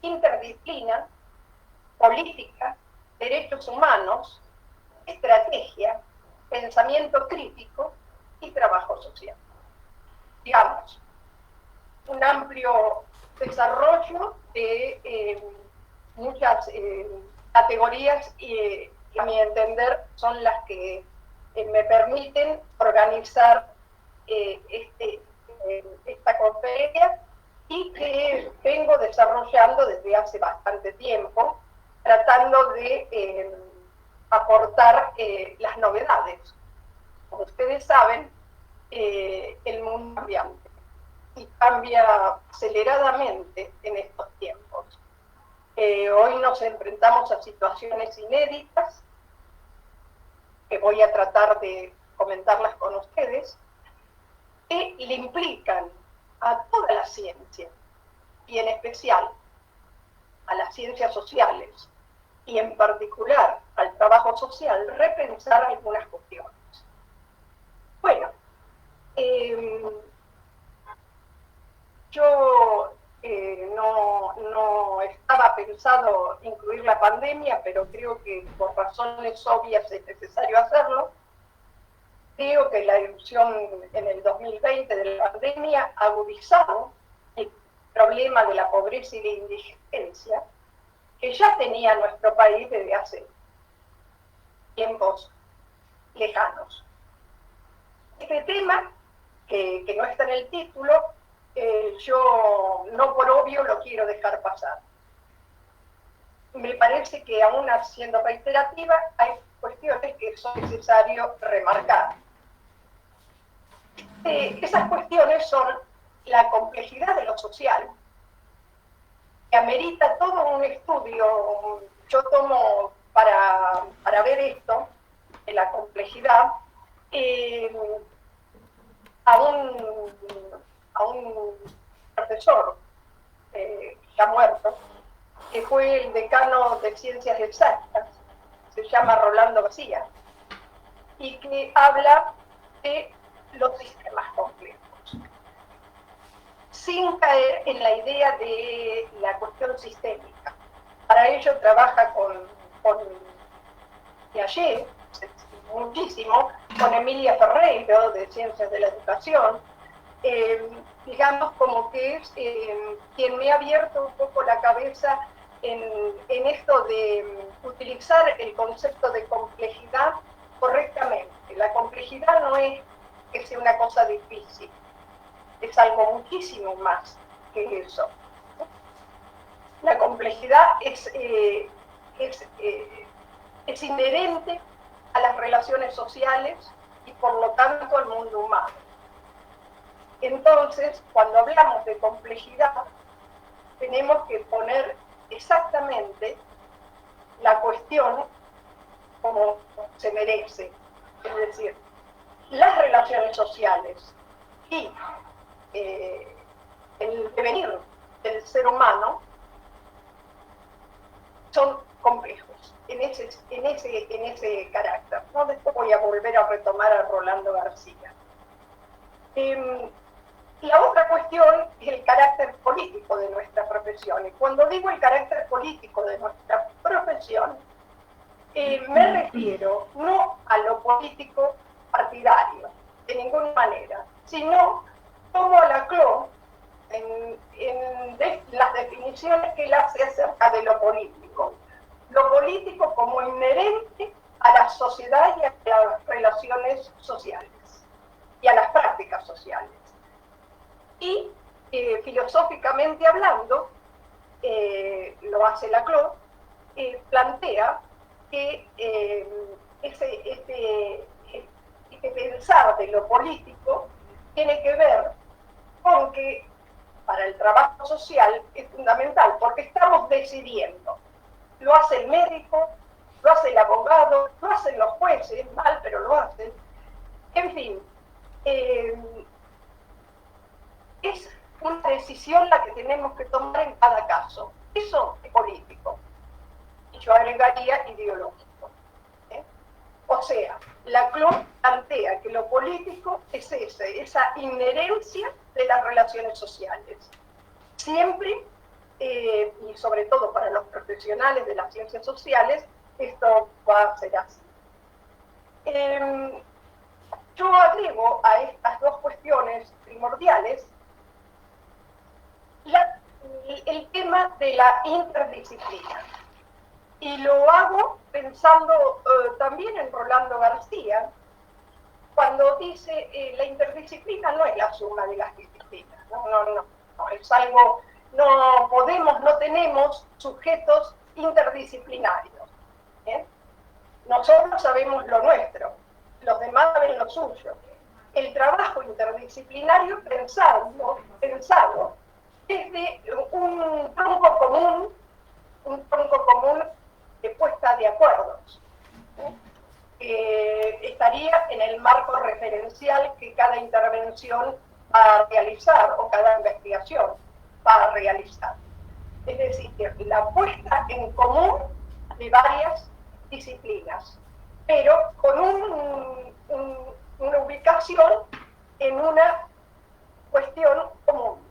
interdisciplina, política, derechos humanos, estrategia, pensamiento crítico y trabajo social. Digamos, un amplio desarrollo de muchas categorías que a mi entender son las que me permiten organizar esta conferencia y que vengo desarrollando desde hace bastante tiempo, tratando de aportar las novedades. Como ustedes saben, el mundo cambiante y cambia aceleradamente en estos tiempos. Hoy nos enfrentamos a situaciones inéditas, que voy a tratar de comentarlas con ustedes, que le implican a toda la ciencia, y en especial a las ciencias sociales, y en particular al trabajo social, repensar algunas cuestiones. Bueno, yo no estaba pensado incluir la pandemia, pero creo que por razones obvias es necesario hacerlo. Creo que la irrupción en el 2020 de la pandemia ha agudizado el problema de la pobreza y la indigencia que ya tenía nuestro país desde hace tiempos lejanos. Este tema, que no está en el título, yo no por obvio lo quiero dejar pasar. Me parece que aún siendo reiterativa hay cuestiones que son necesarias remarcar. Esas cuestiones son la complejidad de lo social, que amerita todo un estudio. Yo tomo para ver esto, de la complejidad, a un profesor ya muerto, que fue el decano de Ciencias Exactas, se llama Rolando García, y que habla de los sistemas complejos, sin caer en la idea de la cuestión sistémica. Para ello trabaja con Piaget, muchísimo, con Emilia Ferreiro, de Ciencias de la Educación, digamos como que es quien me ha abierto un poco la cabeza en esto de utilizar el concepto de complejidad correctamente. La complejidad no es que sea una cosa difícil, es algo muchísimo más que eso. La complejidad es inherente a las relaciones sociales y por lo tanto al mundo humano. Entonces, cuando hablamos de complejidad, tenemos que poner exactamente la cuestión como se merece, es decir, las relaciones sociales y el devenir del ser humano son complejos en ese carácter, ¿no? Después voy a volver a retomar a Rolando García. La otra cuestión es el carácter político de nuestra profesión. Y cuando digo el carácter político de nuestra profesión, me refiero no a lo político partidario, de ninguna manera, sino como la CLO, en las definiciones que él hace acerca de lo político como inherente a la sociedad y a las relaciones sociales y a las prácticas sociales. Y filosóficamente hablando, lo hace Laclau, plantea que este pensar de lo político tiene que ver con que para el trabajo social es fundamental, porque estamos decidiendo. Lo hace el médico, lo hace el abogado, lo hacen los jueces, mal, pero lo hacen. En fin, es una decisión la que tenemos que tomar en cada caso. Eso es político. Y yo agregaría ideológico. O sea, Laclau plantea que lo político es esa inherencia de las relaciones sociales. Siempre, y sobre todo para los profesionales de las ciencias sociales, esto va a ser así. Yo agrego a estas dos cuestiones primordiales el tema de la interdisciplina. Y lo hago pensando también en Rolando García, cuando dice la interdisciplina no es la suma de las disciplinas, no, es algo, no tenemos sujetos interdisciplinarios. Nosotros sabemos lo nuestro, los demás saben lo suyo. El trabajo interdisciplinario pensado desde un tronco común de puesta de acuerdos. Estaría en el marco referencial que cada intervención va a realizar o cada investigación va a realizar. Es decir, la puesta en común de varias disciplinas, pero con una ubicación en una cuestión común.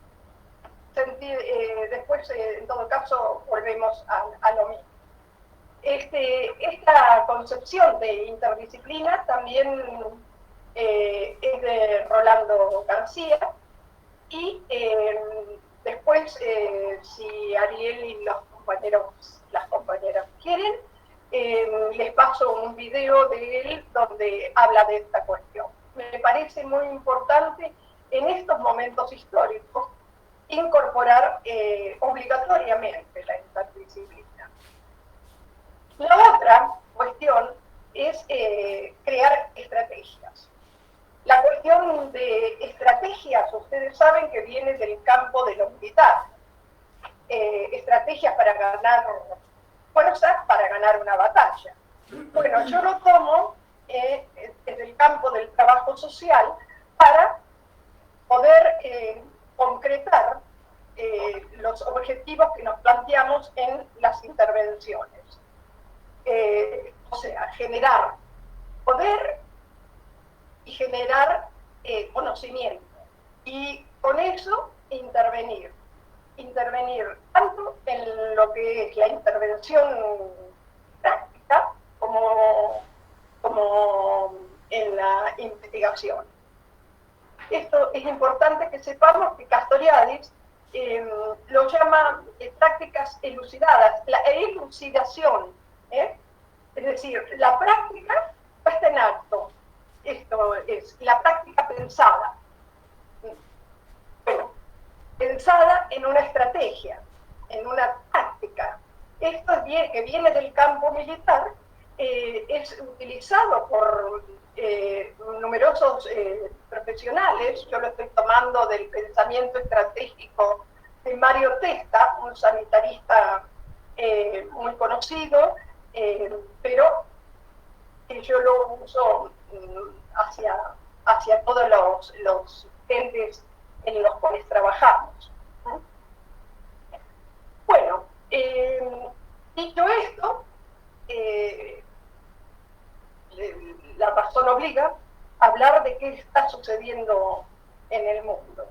Después, en todo caso, volvemos a lo mismo. Esta concepción de interdisciplina también es de Rolando García, y después, si Ariel y las compañeras quieren, les paso un video de él donde habla de esta cuestión. Me parece muy importante en estos momentos históricos incorporar obligatoriamente la interdisciplina. La otra cuestión es crear estrategias. La cuestión de estrategias, ustedes saben que viene del campo de lo militar. Estrategias para ganar fuerza, para ganar una batalla. Bueno, yo lo tomo desde el campo del trabajo social para poder concretar los objetivos que nos planteamos en las intervenciones. O sea, generar poder y generar conocimiento. Y con eso intervenir tanto en lo que es la intervención práctica como en la investigación. Esto es importante que sepamos que Castoriadis lo llama prácticas elucidadas, la elucidación. Es decir, la práctica puesta en acto. Esto es la práctica pensada. Bueno, pensada en una estrategia, en una táctica. Esto que viene del campo militar, es utilizado por numerosos profesionales. Yo lo estoy tomando del pensamiento estratégico de Mario Testa, un sanitarista muy conocido, pero yo lo uso hacia todos los entes en los cuales trabajamos. Bueno, dicho esto, la razón obliga a hablar de qué está sucediendo en el mundo.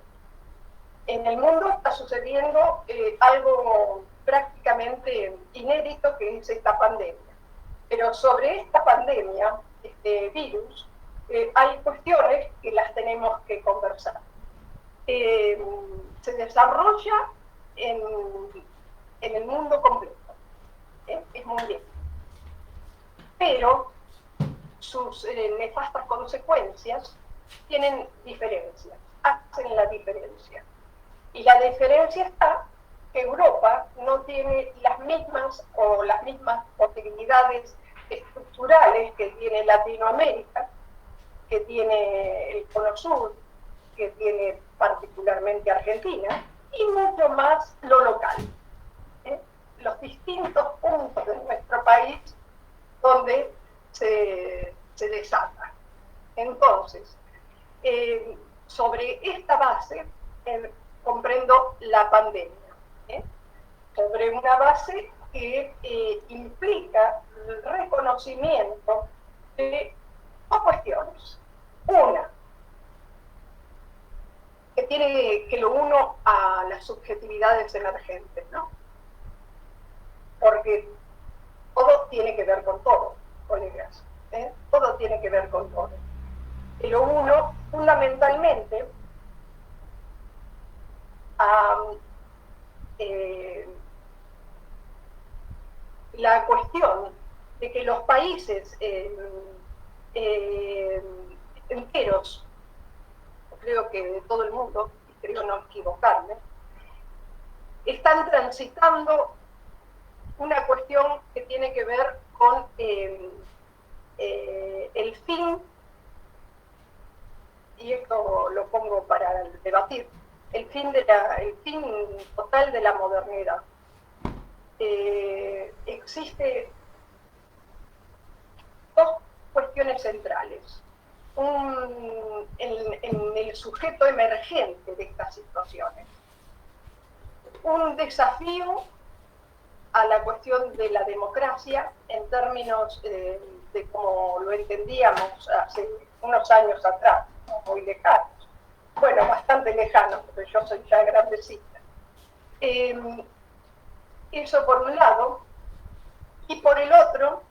En el mundo está sucediendo algo prácticamente inédito, que es esta pandemia. Pero sobre esta pandemia, este virus, hay cuestiones que las tenemos que conversar. Se desarrolla en el mundo completo, es mundial. Pero sus nefastas consecuencias tienen diferencias, hacen la diferencia. Y la diferencia está que Europa no tiene las mismas posibilidades estructurales que tiene Latinoamérica, que tiene el Cono Sur, que tiene particularmente Argentina, y mucho más lo local. Los distintos puntos de nuestro país donde se desata. Entonces, sobre esta base comprendo la pandemia, sobre una base que implica el reconocimiento de dos cuestiones. Una, que lo uno a las subjetividades emergentes, ¿no? porque todo tiene que ver con todo, colegas, todo tiene que ver con todo. Y lo uno, fundamentalmente, la cuestión de que los países enteros, creo que de todo el mundo, y creo no equivocarme, están transitando una cuestión que tiene que ver con el fin, y esto lo pongo para debatir, el fin total de la modernidad. Existe dos cuestiones centrales. En el sujeto emergente de estas situaciones. Un desafío a la cuestión de la democracia en términos de como lo entendíamos hace unos años atrás, no muy lejanos. Bueno, bastante lejanos, porque yo soy ya grandecita. Eso por un lado, y por el otro,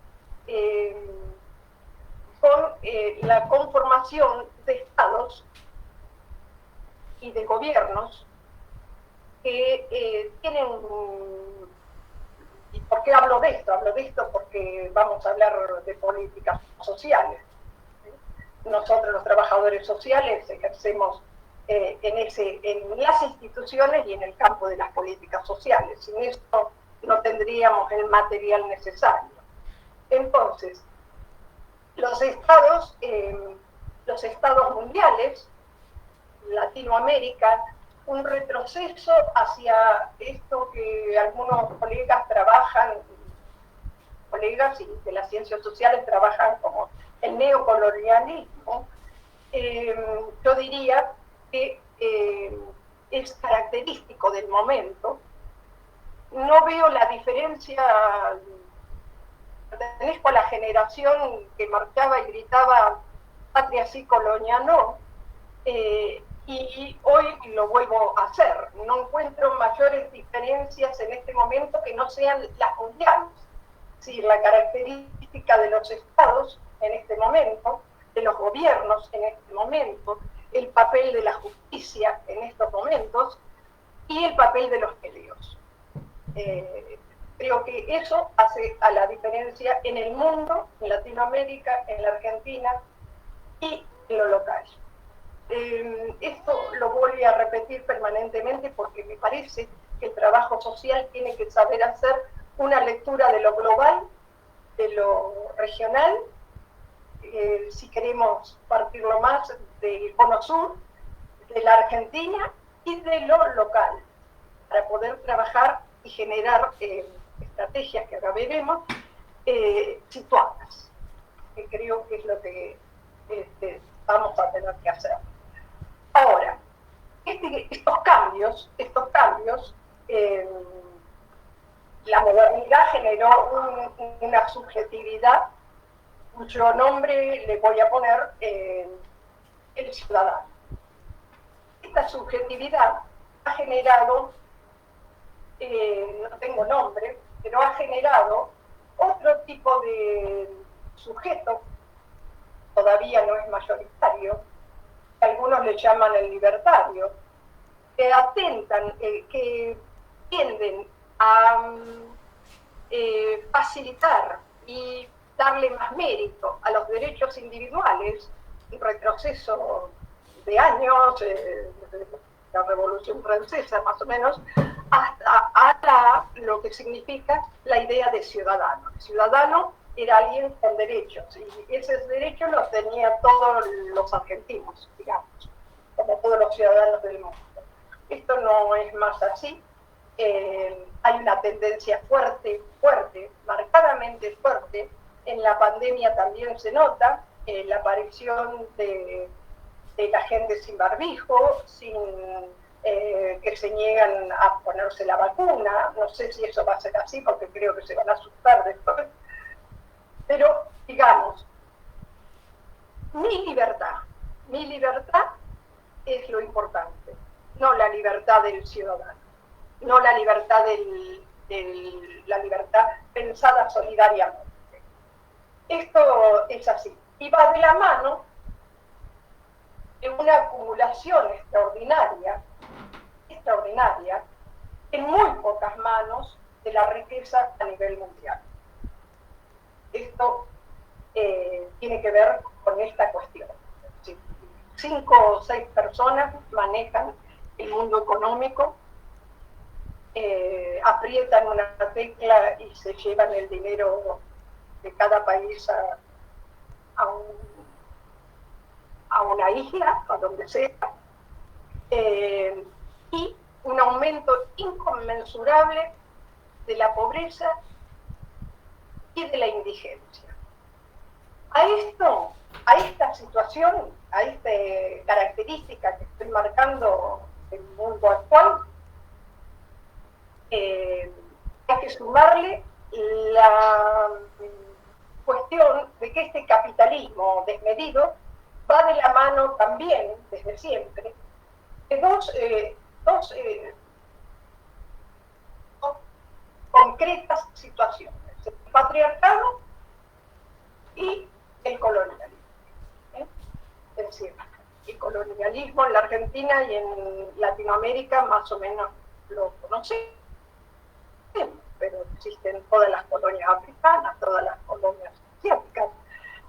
con la conformación de estados y de gobiernos que tienen... ¿Y por qué hablo de esto? Hablo de esto porque vamos a hablar de políticas sociales. Nosotros los trabajadores sociales ejercemos en las instituciones y en el campo de las políticas sociales. Sin esto no tendríamos el material necesario. Entonces, los estados mundiales, Latinoamérica, un retroceso hacia esto que algunos colegas trabajan, colegas y de las ciencias sociales trabajan como el neocolonialismo, yo diría que es característico del momento. No veo la diferencia. Pertenezco a la generación que marchaba y gritaba patria sí, colonia no, y hoy lo vuelvo a hacer. No encuentro mayores diferencias en este momento que no sean las mundiales. Sí, la característica de los estados en este momento, de los gobiernos en este momento, el papel de la justicia en estos momentos y el papel de los medios. Creo que eso hace a la diferencia en el mundo, en Latinoamérica, en la Argentina y en lo local. Esto lo voy a repetir permanentemente porque me parece que el trabajo social tiene que saber hacer una lectura de lo global, de lo regional, si queremos partirlo más del cono sur, de la Argentina y de lo local, para poder trabajar y generar estrategias que ahora veremos, situadas, que creo que es lo que vamos a tener que hacer. Ahora, estos cambios, la modernidad generó una subjetividad cuyo nombre le voy a poner el ciudadano. Esta subjetividad ha generado, no tengo nombre, pero ha generado otro tipo de sujeto, todavía no es mayoritario, que algunos le llaman el libertario, que atentan, que tienden a facilitar y darle más mérito a los derechos individuales, un retroceso de años, desde la Revolución Francesa más o menos, hasta lo que significa la idea de ciudadano. El ciudadano era alguien con derechos, y esos derechos los tenían todos los argentinos, digamos, como todos los ciudadanos del mundo. Esto no es más así. Hay una tendencia fuerte, marcadamente fuerte. En la pandemia también se nota la aparición de la gente sin barbijo, que se niegan a ponerse la vacuna. No sé si eso va a ser así, porque creo que se van a asustar después. Pero, digamos, mi libertad es lo importante, no la libertad del ciudadano, no la libertad del la libertad pensada solidariamente. Esto es así. Y va de la mano de una acumulación extraordinaria, en muy pocas manos de la riqueza a nivel mundial. Esto tiene que ver con esta cuestión. ¿Sí? 5 o 6 personas manejan el mundo económico, aprietan una tecla y se llevan el dinero de cada país a una isla, a donde sea, y un aumento inconmensurable de la pobreza y de la indigencia. A esta situación, a esta característica que estoy marcando el mundo actual, hay que sumarle la cuestión de que este capitalismo desmedido va de la mano también, desde siempre, de dos concretas situaciones: el patriarcado y el colonialismo. Es decir, el colonialismo en la Argentina y en Latinoamérica más o menos lo conocemos, pero existen todas las colonias africanas, todas las colonias asiáticas.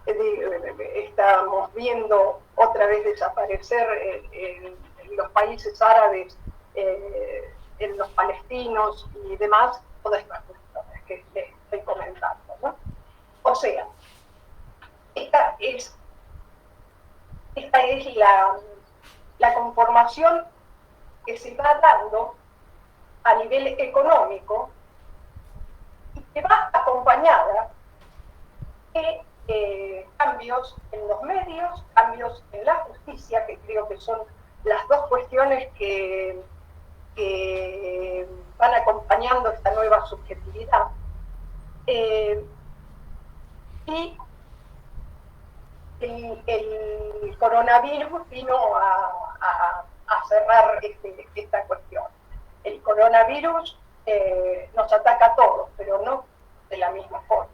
Estamos viendo otra vez desaparecer en los países árabes, en los palestinos y demás, todas estas cuestiones que les estoy comentando, ¿no? O sea, esta es la conformación que se va dando a nivel económico y que va acompañada de cambios en los medios, cambios en la justicia, que creo que son las dos cuestiones que van acompañando esta nueva subjetividad. Y el coronavirus vino a cerrar esta cuestión. El coronavirus nos ataca a todos, pero no de la misma forma.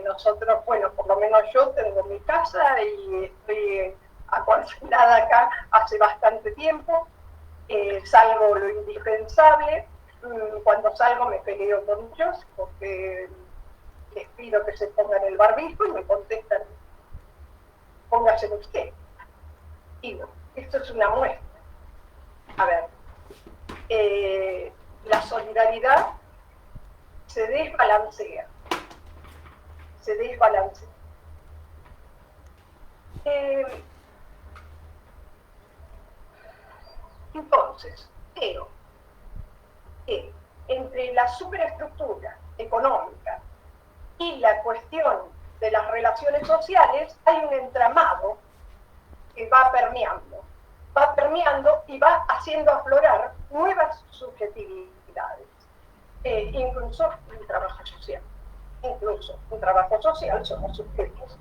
Nosotros, bueno, por lo menos yo tengo mi casa y estoy acuartelada acá hace bastante tiempo. Salgo lo indispensable. Cuando salgo me peleo con ellos porque les pido que se pongan el barbijo y me contestan: póngaselo usted. Digo, esto es una muestra. A ver, la solidaridad se desbalancea. Entonces, creo que entre la superestructura económica y la cuestión de las relaciones sociales hay un entramado que va permeando y va haciendo aflorar nuevas subjetividades, incluso un trabajo social. Somos sujetos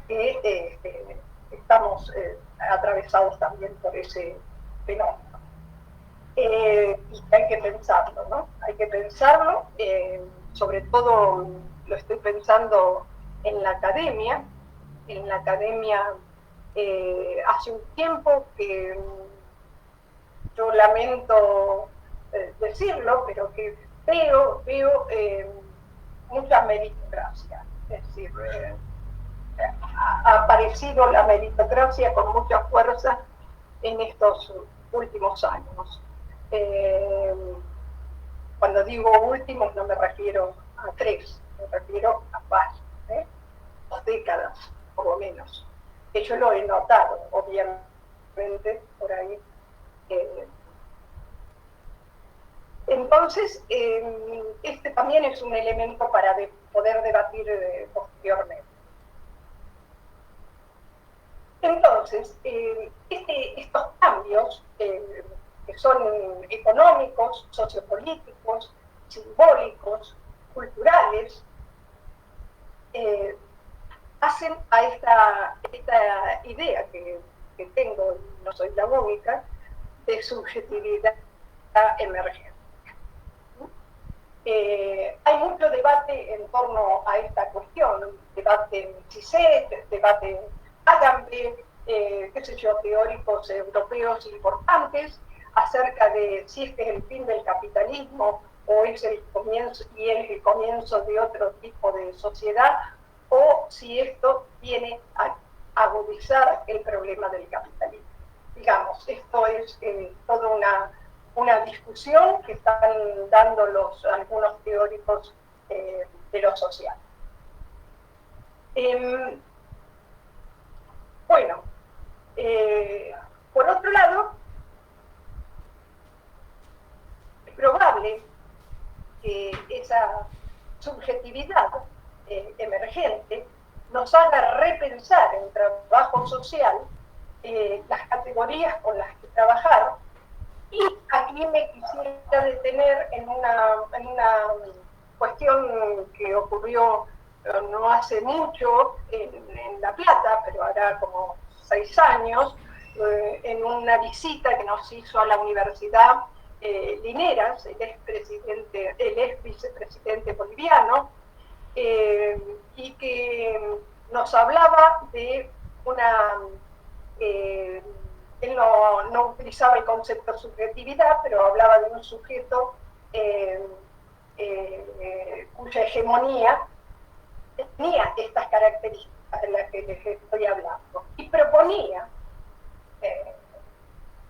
que estamos atravesados también por ese fenómeno. Y hay que pensarlo, ¿no? Hay que pensarlo, sobre todo lo estoy pensando en la academia. Hace un tiempo que yo lamento decirlo, pero que veo mucha meritocracia. Es decir, ha aparecido la meritocracia con mucha fuerza en estos últimos años. Cuando digo últimos no me refiero a 3, me refiero a más, 2 décadas por lo menos. Que yo lo he notado, obviamente, por ahí. Entonces, este también es un elemento para poder debatir posteriormente. Entonces, estos cambios que son económicos, sociopolíticos, simbólicos, culturales, hacen a esta idea que tengo, no soy la única, de subjetividad emergente. Hay mucho debate en torno a esta cuestión, debate en CISET, debate en Agambe, qué sé yo, teóricos europeos importantes acerca de si este es el fin del capitalismo o es el comienzo, y es el comienzo de otro tipo de sociedad, o si esto viene a agudizar el problema del capitalismo. Digamos, esto es toda una discusión que están dando algunos teóricos de lo social. Bueno, por otro lado, es probable que esa subjetividad emergente nos haga repensar en trabajo social las categorías con las que trabajar. Y aquí me quisiera detener en una cuestión que ocurrió no hace mucho en La Plata, pero hará como 6 años, en una visita que nos hizo a la Universidad Lineras, el ex vicepresidente boliviano, y que nos hablaba de una... él no utilizaba el concepto de subjetividad, pero hablaba de un sujeto cuya hegemonía tenía estas características de las que les estoy hablando. Y proponía,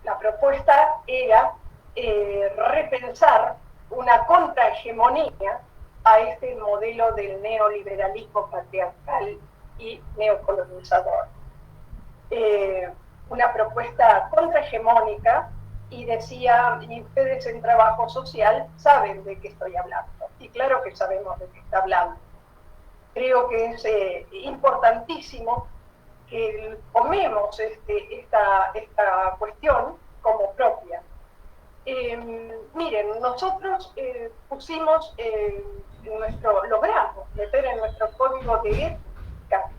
la propuesta era repensar una contrahegemonía a este modelo del neoliberalismo patriarcal y neocolonizador. Una propuesta contrahegemónica, y decía, y ustedes en trabajo social saben de qué estoy hablando, y claro que sabemos de qué está hablando. Creo que es importantísimo que tomemos esta cuestión como propia. Miren, nosotros pusimos logramos meter en nuestro código de ética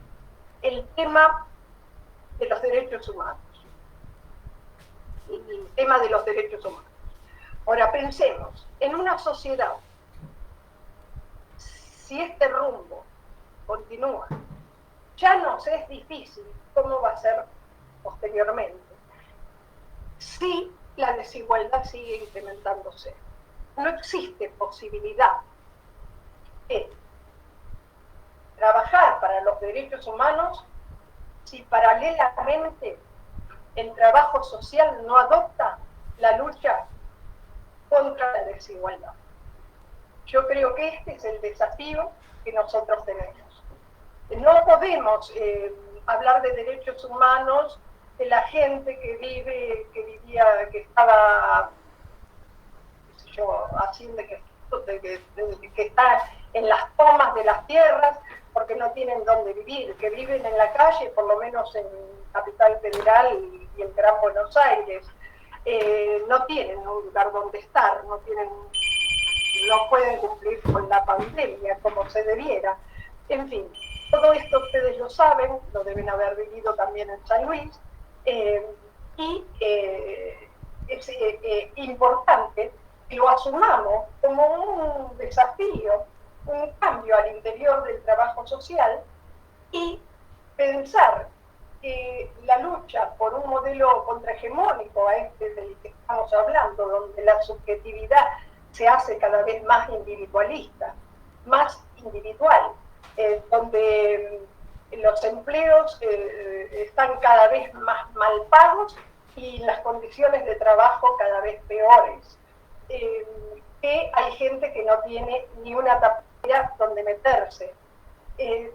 el tema de los derechos humanos. El tema de los derechos humanos. Ahora pensemos, en una sociedad, si este rumbo continúa, ya nos es difícil cómo va a ser posteriormente, si la desigualdad sigue incrementándose. No existe posibilidad de trabajar para los derechos humanos si paralelamente el trabajo social no adopta la lucha contra la desigualdad. Yo creo que este es el desafío que nosotros tenemos. No podemos hablar de derechos humanos de la gente que estaba, qué sé yo, haciendo que está en las tomas de las tierras porque no tienen dónde vivir, que viven en la calle, por lo menos en Capital Federal y en Gran Buenos Aires, no tienen un lugar donde estar, no pueden cumplir con la pandemia como se debiera. En fin, todo esto ustedes lo saben, lo deben haber vivido también en San Luis, y es importante que lo asumamos como un desafío, un cambio al interior del trabajo social, y pensar que la lucha por un modelo contrahegemónico a este del que estamos hablando, donde la subjetividad se hace cada vez más individualista, más individual, donde los empleos están cada vez más mal pagos y las condiciones de trabajo cada vez peores, que hay gente que no tiene ni una tapera donde meterse.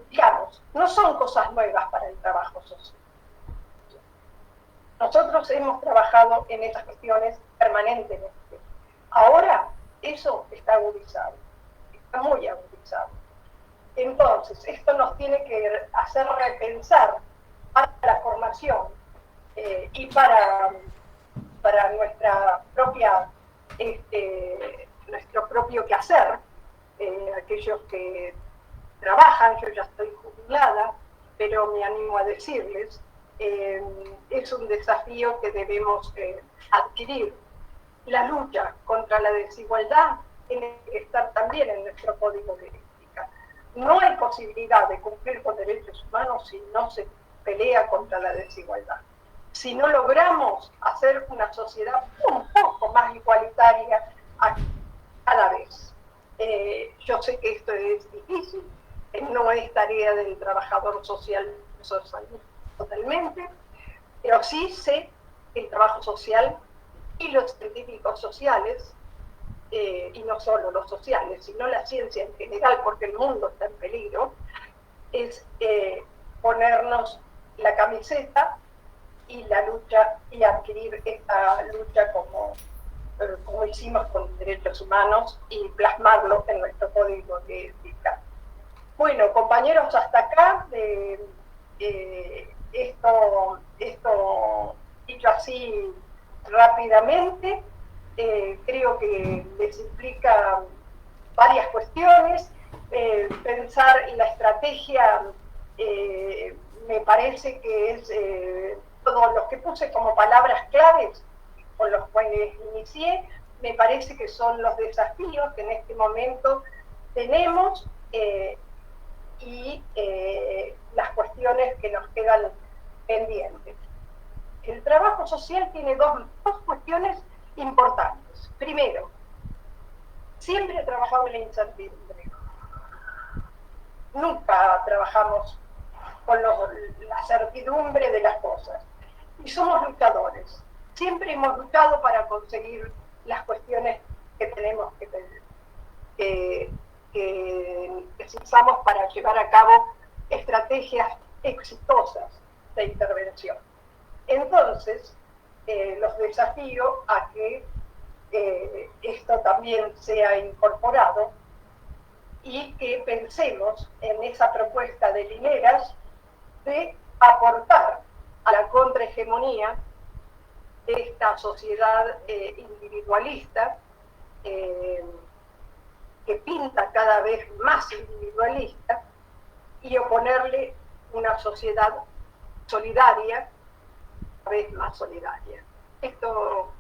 Digamos, no son cosas nuevas para el trabajo social. Nosotros hemos trabajado en estas cuestiones permanentemente. Ahora eso está agudizado, está muy agudizado. Entonces, esto nos tiene que hacer repensar para la formación y para nuestra propia, nuestro propio quehacer, aquellos que trabajan. Yo ya estoy jubilada, pero me animo a decirles, es un desafío que debemos adquirir. La lucha contra la desigualdad tiene que estar también en nuestro código de ética. No hay posibilidad de cumplir con derechos humanos si no se pelea contra la desigualdad. Si no logramos hacer una sociedad un poco más igualitaria a cada vez. Yo sé que esto es difícil, no es tarea del trabajador social totalmente, pero sí sé que el trabajo social y los científicos sociales, y no solo los sociales, sino la ciencia en general, porque el mundo está en peligro, es ponernos la camiseta y la lucha, y adquirir esta lucha como hicimos con derechos humanos y plasmarlo en nuestro código de ética. Bueno, compañeros, hasta acá, esto dicho así rápidamente, creo que les explica varias cuestiones. Pensar en la estrategia me parece que es todos los que puse como palabras claves con los cuales inicié, me parece que son los desafíos que en este momento tenemos y las cuestiones que nos quedan pendientes. El trabajo social tiene dos cuestiones importantes. Primero, siempre trabajamos en la incertidumbre. Nunca trabajamos con la certidumbre de las cosas. Y somos luchadores. Siempre hemos luchado para conseguir las cuestiones que tenemos que necesitamos para llevar a cabo estrategias exitosas de intervención. Entonces, los desafío a que esto también sea incorporado y que pensemos en esa propuesta de Lineras de aportar a la contrahegemonía de esta sociedad individualista que pinta cada vez más individualista y oponerle una sociedad solidaria, cada vez más solidaria. Esto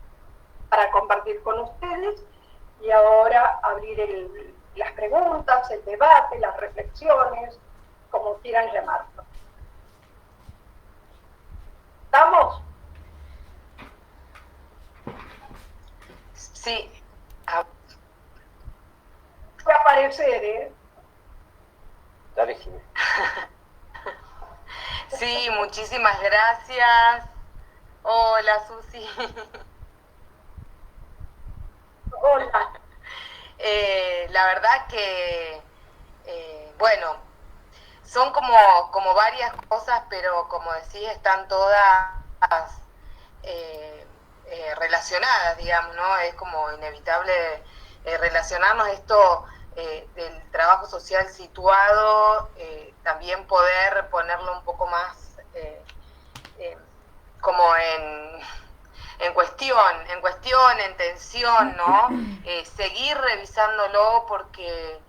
para compartir con ustedes y ahora abrir las preguntas, el debate, las reflexiones, como quieran llamarlo. ¿Estamos? Sí. Voy a aparecer, ¿eh? Dale, Jimmy. Sí, muchísimas gracias. Hola, Susi. Hola. La verdad que, bueno, son como varias cosas, pero como decís, están todas relacionadas, digamos, ¿no? Es como inevitable relacionarnos esto del trabajo social situado, también poder ponerlo un poco más como en cuestión, en tensión, ¿no? Seguir revisándolo porque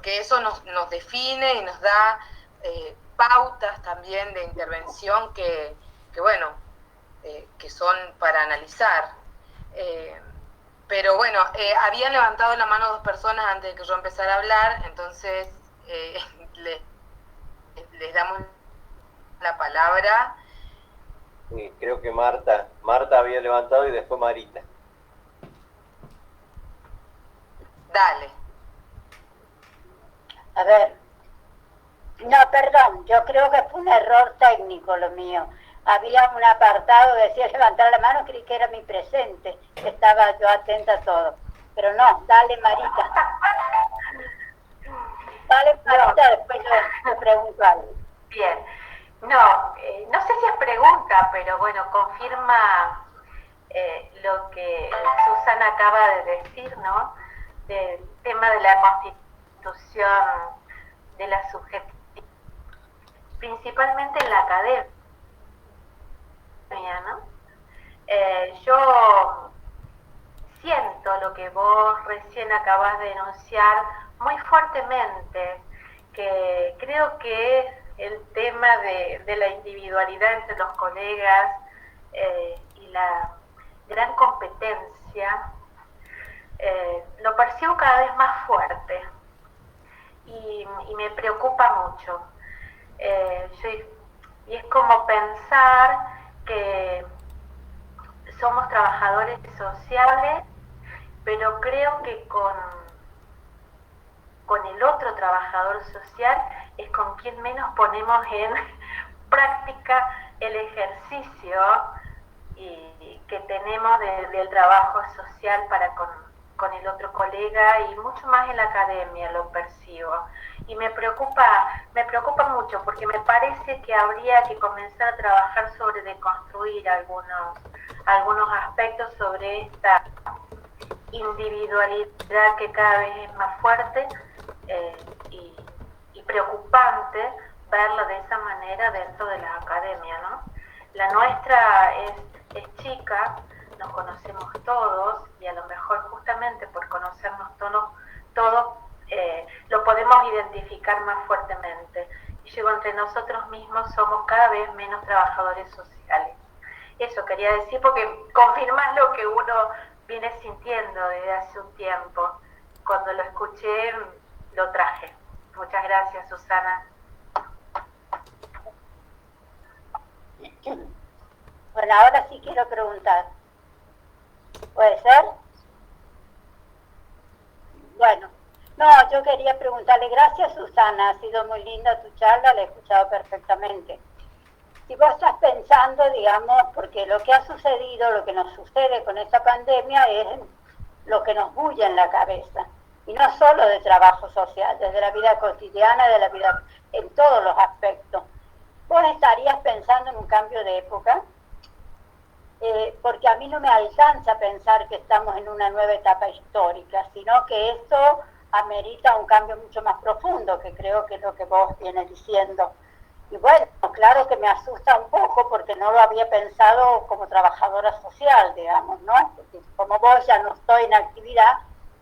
eso nos define y nos da pautas también de intervención que bueno, que son para analizar. Pero bueno, habían levantado la mano 2 personas antes de que yo empezara a hablar, entonces les damos la palabra. Sí, creo que Marta había levantado y después Marita. Dale. A ver, no, perdón, yo creo que fue un error técnico lo mío. Había un apartado que decía levantar la mano, creí que era mi presente, estaba yo atenta a todo. Pero no, dale Marita. Dale Marita, después yo pregunto algo. Bien, no sé si es pregunta, pero bueno, confirma lo que Susana acaba de decir, ¿no? Del tema de la constitución de la subjetividad, principalmente en la academia, ¿no? Yo siento lo que vos recién acabas de denunciar muy fuertemente, que creo que es el tema de la individualidad entre los colegas y la gran competencia, lo percibo cada vez más fuerte y me preocupa mucho. Y es como pensar que somos trabajadores sociales, pero creo que con el otro trabajador social es con quien menos ponemos en práctica el ejercicio y que tenemos del trabajo social para con el otro colega, y mucho más en la academia lo percibo. Y me preocupa mucho, porque me parece que habría que comenzar a trabajar sobre deconstruir algunos aspectos sobre esta individualidad que cada vez es más fuerte, y preocupante verlo de esa manera dentro de la academia, ¿no? La nuestra es chica, nos conocemos todos, y a lo mejor justamente por conocernos todos lo podemos identificar más fuertemente. Y digo, entre nosotros mismos somos cada vez menos trabajadores sociales. Eso quería decir, porque confirmás lo que uno viene sintiendo desde hace un tiempo. Cuando lo escuché, lo traje. Muchas gracias, Susana. Bueno, ahora sí quiero preguntar. ¿Puede ser? Bueno, no, yo quería preguntarle, gracias Susana, ha sido muy linda tu charla, la he escuchado perfectamente. Si vos estás pensando, digamos, porque lo que ha sucedido, lo que nos sucede con esta pandemia es lo que nos bulle en la cabeza. Y no solo de trabajo social, desde la vida cotidiana, de la vida en todos los aspectos. ¿Vos estarías pensando en un cambio de época? Porque a mí no me alcanza pensar que estamos en una nueva etapa histórica, sino que esto amerita un cambio mucho más profundo, que creo que es lo que vos vienes diciendo. Y bueno, claro que me asusta un poco porque no lo había pensado como trabajadora social, digamos, ¿no? Porque como vos ya no estoy en actividad,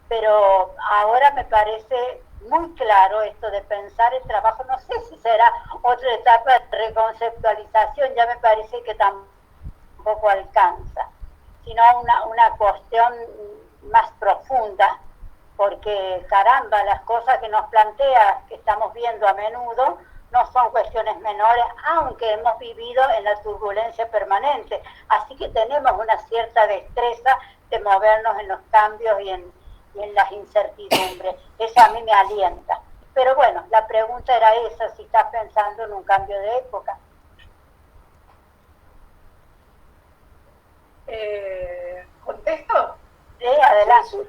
pero ahora me parece muy claro esto de pensar el trabajo. No sé si será otra etapa de reconceptualización, ya me parece que tampoco alcanza, sino una cuestión más profunda, porque caramba, las cosas que nos plantea, que estamos viendo a menudo, no son cuestiones menores, aunque hemos vivido en la turbulencia permanente, así que tenemos una cierta destreza de movernos en los cambios y en las incertidumbres. Eso a mí me alienta. Pero bueno, la pregunta era esa, si estás pensando en un cambio de época. ¿Contesto? Sí, adelante.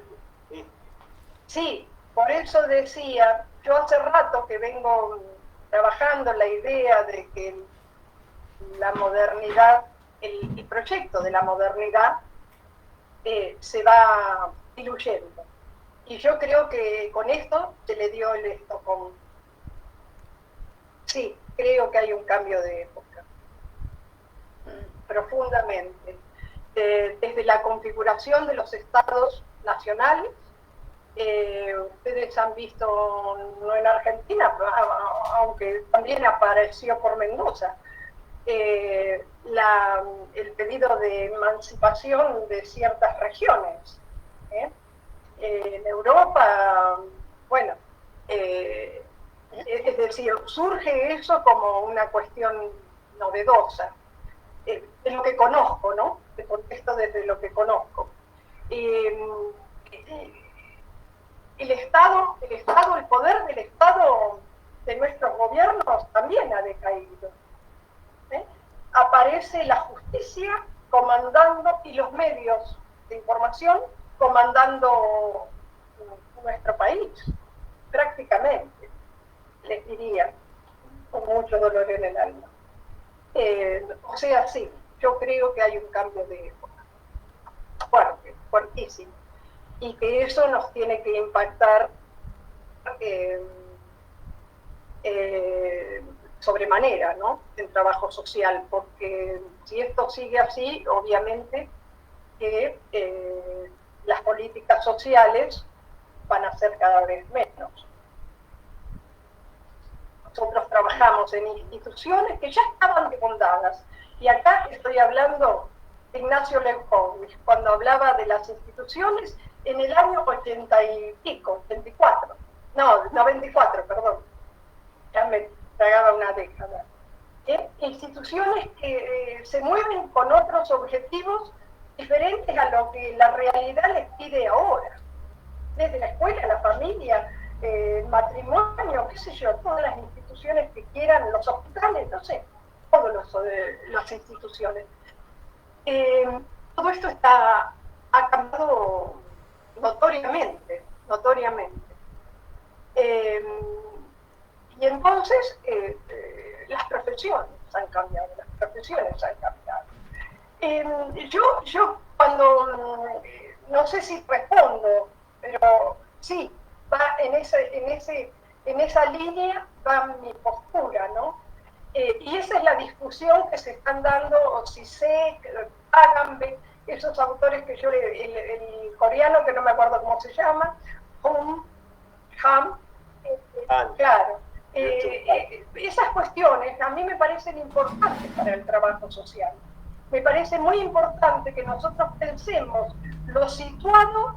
Sí, por eso decía, yo hace rato que vengo trabajando la idea de que la modernidad, el proyecto de la modernidad se va diluyendo. Y yo creo que con esto se le dio el Estocolmo. Sí, creo que hay un cambio de época, profundamente. Desde la configuración de los estados nacionales, ustedes han visto, no en Argentina, aunque también apareció por Mendoza, el pedido de emancipación de ciertas regiones. En Europa, bueno, es decir, surge eso como una cuestión novedosa, de lo que conozco, ¿no? De contexto desde lo que conozco. El Estado, el poder del Estado, de nuestros gobiernos, también ha decaído. Aparece la justicia comandando, y los medios de información comandando nuestro país, prácticamente, les diría, con mucho dolor en el alma. O sea, sí, yo creo que hay un cambio de época, fuerte, fuertísimo, y que eso nos tiene que impactar sobremanera, ¿no? En trabajo social, porque si esto sigue así, obviamente que las políticas sociales van a ser cada vez menos. Nosotros trabajamos en instituciones que ya estaban defundadas, y acá estoy hablando de Ignacio Lemkowicz, cuando hablaba de las instituciones, en el año 80 y pico, 84, no, 94, perdón, ya me tragaba una década. Instituciones que se mueven con otros objetivos diferentes a lo que la realidad les pide ahora. Desde la escuela, la familia, el matrimonio, qué sé yo, todas las instituciones que quieran, los hospitales, no sé, todas las instituciones. Todo esto ha cambiado notoriamente. Y entonces las profesiones han cambiado. Yo cuando, no sé si respondo, pero sí, va en esa línea va mi postura, ¿no? Y esa es la discusión que se están dando, o si Agamben, esos autores que yo, el coreano que no me acuerdo cómo se llama, claro. Esas cuestiones a mí me parecen importantes para el trabajo social. Me parece muy importante que nosotros pensemos lo situado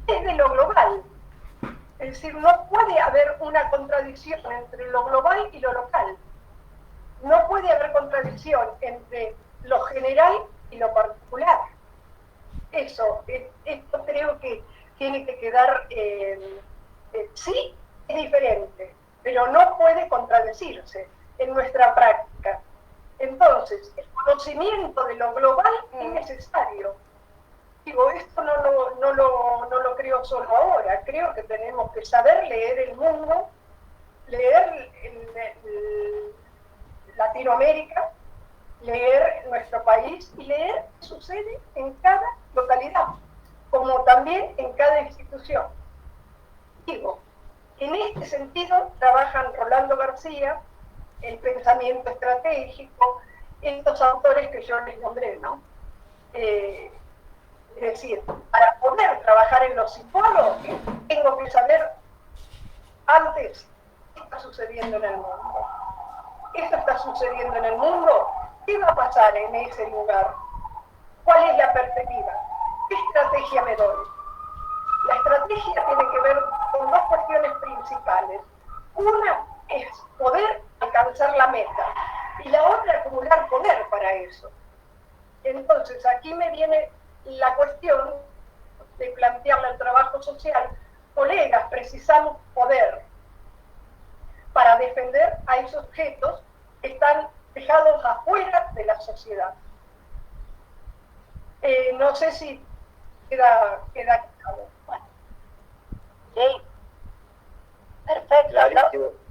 desde lo global. Es decir, no puede haber una contradicción entre lo global y lo local. No puede haber contradicción entre lo general y lo particular. Esto creo que tiene que quedar, sí, es diferente, pero no puede contradecirse en nuestra práctica. Entonces, el conocimiento de lo global es necesario. Digo, esto no lo creo solo ahora, creo que tenemos que saber leer el mundo, leer Latinoamérica, leer nuestro país y leer qué sucede en cada localidad, como también en cada institución. Digo, en este sentido trabajan Rolando García, el pensamiento estratégico, estos autores que yo les nombré, ¿no? Es decir, para poder trabajar en lo situado, tengo que saber antes qué está sucediendo en el mundo. Esto está sucediendo en el mundo, ¿qué va a pasar en ese lugar? ¿Cuál es la perspectiva? ¿Qué estrategia me doy? La estrategia tiene que ver con dos cuestiones principales. Una es poder alcanzar la meta y la otra acumular poder para eso. Entonces aquí me viene la cuestión de plantearle al trabajo social: colegas, precisamos poder para defender a esos sujetos que están dejados afuera de la sociedad. No sé si queda claro. Bueno. Sí, perfecto.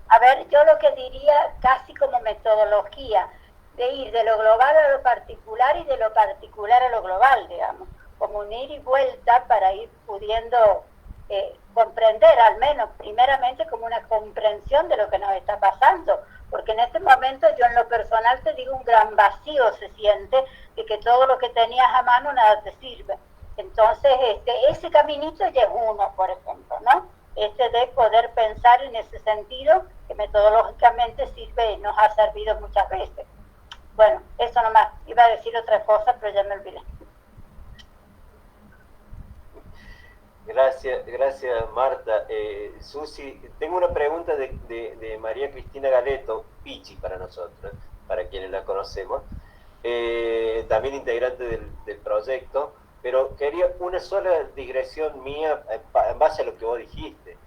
A ver, yo lo que diría casi como metodología, de ir de lo global a lo particular y de lo particular a lo global, digamos, como un ir y vuelta para ir pudiendo comprender, al menos primeramente como una comprensión de lo que nos está pasando, porque en este momento yo en lo personal te digo, un gran vacío se siente de que todo lo que tenías a mano nada te sirve. Entonces ese caminito ya es uno, por ejemplo, ¿no? De poder pensar en ese sentido, que metodológicamente sirve y nos ha servido muchas veces. Bueno, eso nomás, iba a decir otra cosa, pero ya me olvidé. Gracias Marta. Susi, tengo una pregunta de María Cristina Galeto, Pichi para nosotros, para quienes la conocemos, también integrante del proyecto, pero quería una sola digresión mía en base a lo que vos dijiste.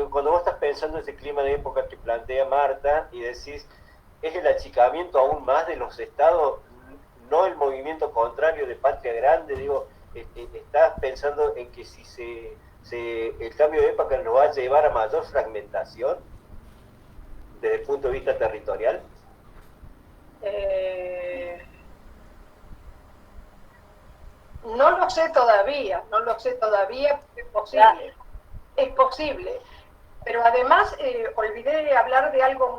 Cuando vos estás pensando en ese clima de época que plantea Marta y decís, es el achicamiento aún más de los estados, no el movimiento contrario de Patria Grande, digo, estás pensando en que si el cambio de época nos va a llevar a mayor fragmentación desde el punto de vista territorial. No lo sé todavía, es posible, pero además olvidé hablar de algo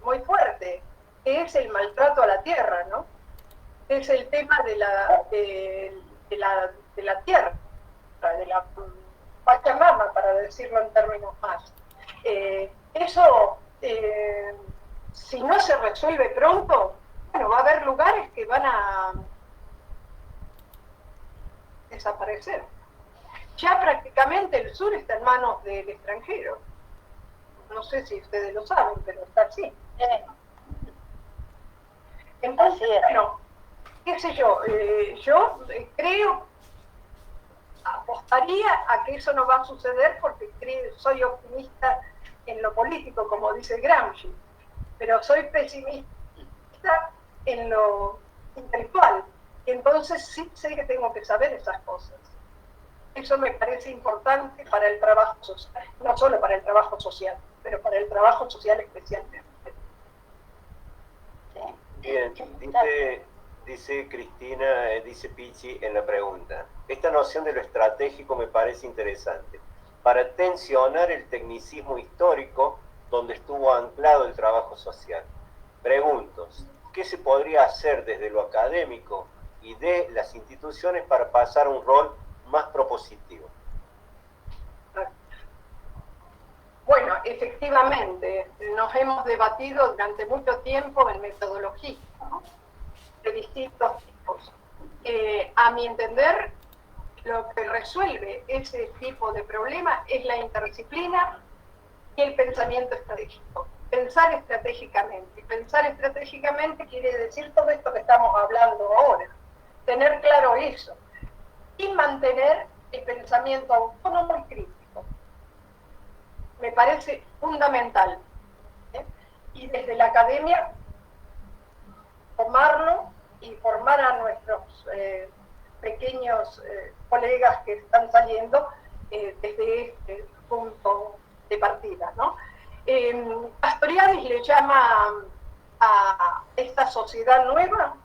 muy fuerte, que es el maltrato a la tierra, ¿no? Es el tema de la tierra, de la Pachamama, para decirlo en términos más. Eso, si no se resuelve pronto, bueno, va a haber lugares que van a desaparecer. lamentablemente el sur está en manos del extranjero. No sé si ustedes lo saben, pero está así. Entonces, bueno, qué sé yo, creo, apostaría a que eso no va a suceder porque soy optimista en lo político, como dice Gramsci, pero soy pesimista en lo intelectual. Entonces sí sé que tengo que saber esas cosas. Eso me parece importante para el trabajo social, no solo para el trabajo social, pero para el trabajo social especialmente. Bien, dice Cristina, dice Pichi en la pregunta, esta noción de lo estratégico me parece interesante, para tensionar el tecnicismo histórico donde estuvo anclado el trabajo social. Pregunto, ¿qué se podría hacer desde lo académico y de las instituciones para pasar a un rol más propositivo? Bueno, efectivamente, nos hemos debatido durante mucho tiempo en metodología, ¿no?, de distintos tipos. A mi entender, lo que resuelve ese tipo de problema es la interdisciplina y el pensamiento estratégico. Pensar estratégicamente. Y pensar estratégicamente quiere decir todo esto que estamos hablando ahora. Tener claro eso. Y mantener el pensamiento autónomo y crítico. Me parece fundamental. Y desde la academia, formarlo y formar a nuestros pequeños colegas que están saliendo desde este punto de partida, ¿no? Castoriadis le llama a esta sociedad nueva,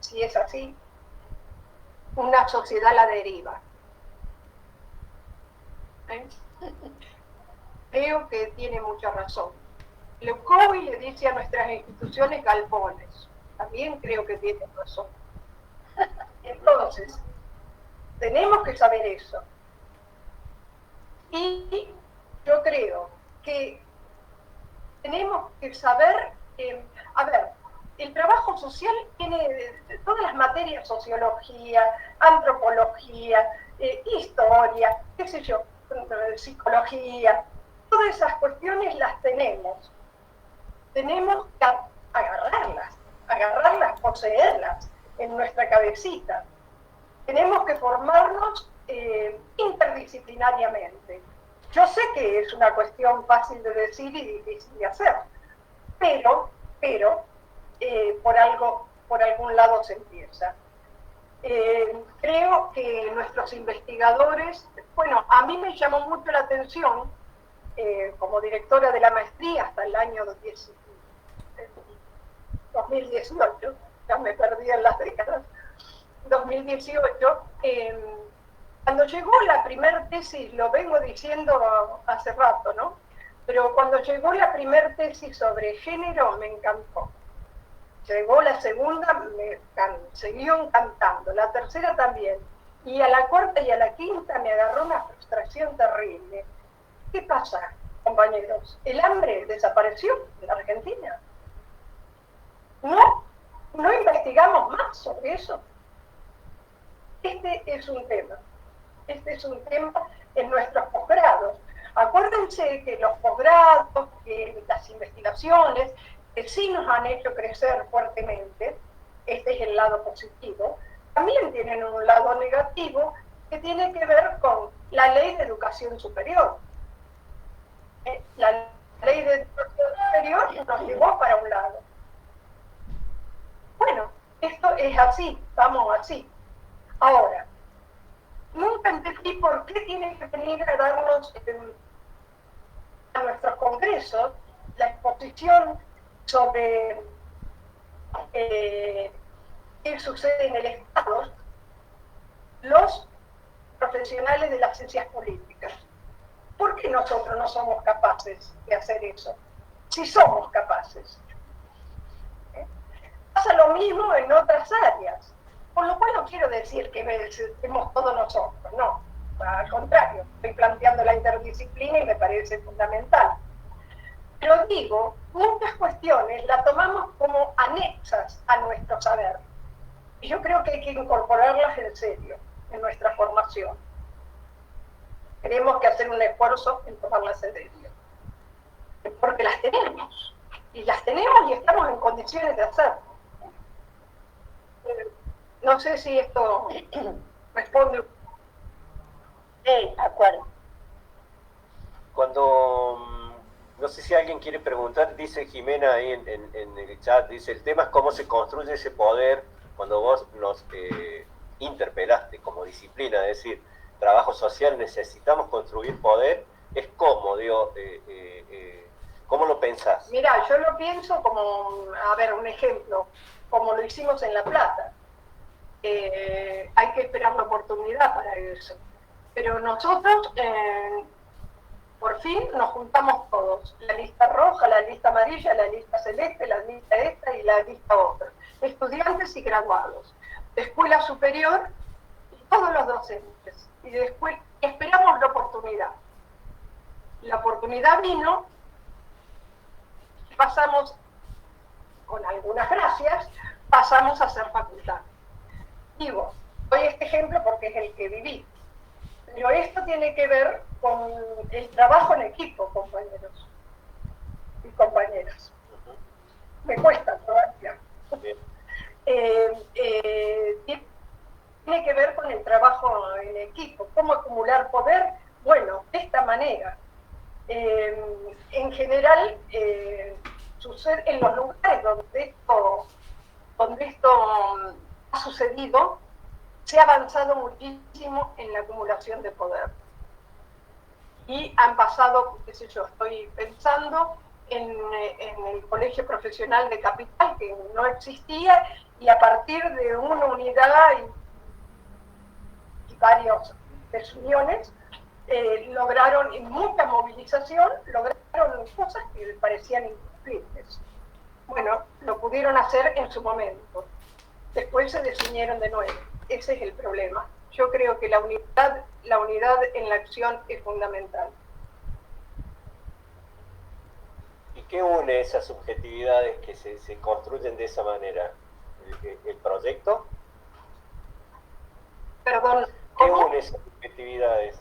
si es así, una sociedad a la deriva. Creo que tiene mucha razón. Leucovi le dice a nuestras instituciones galpones. También creo que tiene razón. Entonces, tenemos que saber eso. Y yo creo que tenemos que saber, el trabajo social tiene todas las materias, sociología, antropología, historia, qué sé yo, psicología, todas esas cuestiones las tenemos. Tenemos que agarrarlas, poseerlas en nuestra cabecita. Tenemos que formarnos interdisciplinariamente. Yo sé que es una cuestión fácil de decir y difícil de hacer, pero por algún lado se empieza. Creo que nuestros investigadores, bueno, a mí me llamó mucho la atención, como directora de la maestría hasta el año 2018, ya me perdí en las décadas, 2018, cuando llegó la primer tesis, lo vengo diciendo hace rato, ¿no? Pero cuando llegó la primer tesis sobre género, me encantó. Llegó la segunda, me siguió encantando, la tercera también. Y a la cuarta y a la quinta me agarró una frustración terrible. ¿Qué pasa, compañeros? ¿El hambre desapareció en la Argentina? No investigamos más sobre eso. Este es un tema en nuestros posgrados. Acuérdense que los posgrados, que las investigaciones, que sí nos han hecho crecer fuertemente, este es el lado positivo, también tienen un lado negativo que tiene que ver con la ley de educación superior. La ley de educación superior nos llevó para un lado. Bueno, esto es así, vamos así. Ahora, nunca entendí por qué tienen que venir a darnos a nuestros congresos la exposición sobre qué sucede en el Estado los profesionales de las ciencias políticas. ¿Por qué nosotros no somos capaces de hacer eso? Si somos capaces. Pasa lo mismo en otras áreas. Con lo cual no quiero decir que estemos todos nosotros, no. Al contrario, estoy planteando la interdisciplina y me parece fundamental. Pero digo, muchas cuestiones las tomamos como anexas a nuestro saber. Y yo creo que hay que incorporarlas en serio en nuestra formación. tenemos que hacer un esfuerzo en tomarlas en serio. Porque las tenemos. Y las tenemos y estamos en condiciones de hacerlo. No sé si esto responde. Sí, de acuerdo. No sé si alguien quiere preguntar, dice Jimena ahí en el chat, dice, el tema es cómo se construye ese poder cuando vos nos interpelaste como disciplina, es decir, trabajo social, necesitamos construir poder, es cómo, digo, ¿cómo lo pensás? Mira, yo lo pienso como, a ver, un ejemplo, como lo hicimos en La Plata. Hay que esperar la oportunidad para eso. Pero nosotros, por fin, nos juntamos todos. La lista roja, la lista amarilla, la lista celeste, la lista esta y la lista otra. Estudiantes y graduados. De escuela superior, y todos los docentes. Y después esperamos la oportunidad. La oportunidad vino, pasamos, con algunas gracias, pasamos a ser facultad. Digo, doy este ejemplo porque es el que viví. Pero esto tiene que ver con el trabajo en equipo, compañeros y compañeras. Me cuesta todavía. Tiene que ver con el trabajo en equipo. ¿Cómo acumular poder? Bueno, de esta manera. En general, sucede en los lugares donde esto ha sucedido, se ha avanzado muchísimo en la acumulación de poder. Y han pasado, qué sé yo, estoy pensando en el Colegio Profesional de Capital, que no existía, y a partir de una unidad y varias desuniones, lograron, en mucha movilización, lograron cosas que parecían incumplibles. Bueno, lo pudieron hacer en su momento. Después se desunieron de nuevo. Ese es el problema. Yo creo que la unidad en la acción es fundamental. ¿Y qué une esas subjetividades que se construyen de esa manera? ¿El proyecto? Perdón, ¿Qué ¿cómo? une esas subjetividades?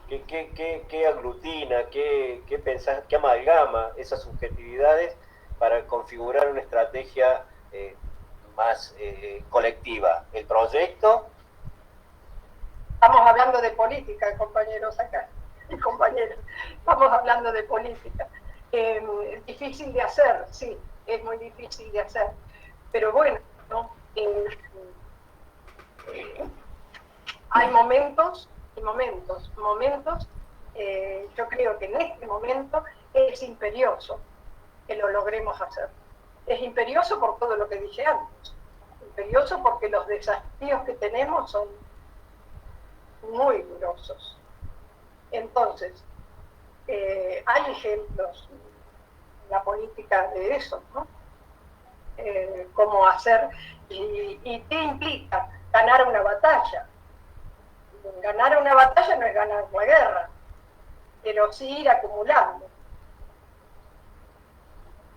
¿Qué aglutina, qué pensás, qué amalgama esas subjetividades para configurar una estrategia más colectiva? ¿El proyecto? Estamos hablando de política, compañeros acá, y compañeras. Estamos hablando de política. Es difícil de hacer, sí, es muy difícil de hacer. Pero bueno, ¿no? Hay momentos y momentos. Yo creo que en este momento es imperioso que lo logremos hacer. Es imperioso por todo lo que dije antes. Imperioso porque los desafíos que tenemos son muy grosos. Entonces, hay ejemplos en la política de eso, ¿no? Cómo hacer, y qué implica ganar una batalla. Ganar una batalla no es ganar una guerra, pero sí ir acumulando.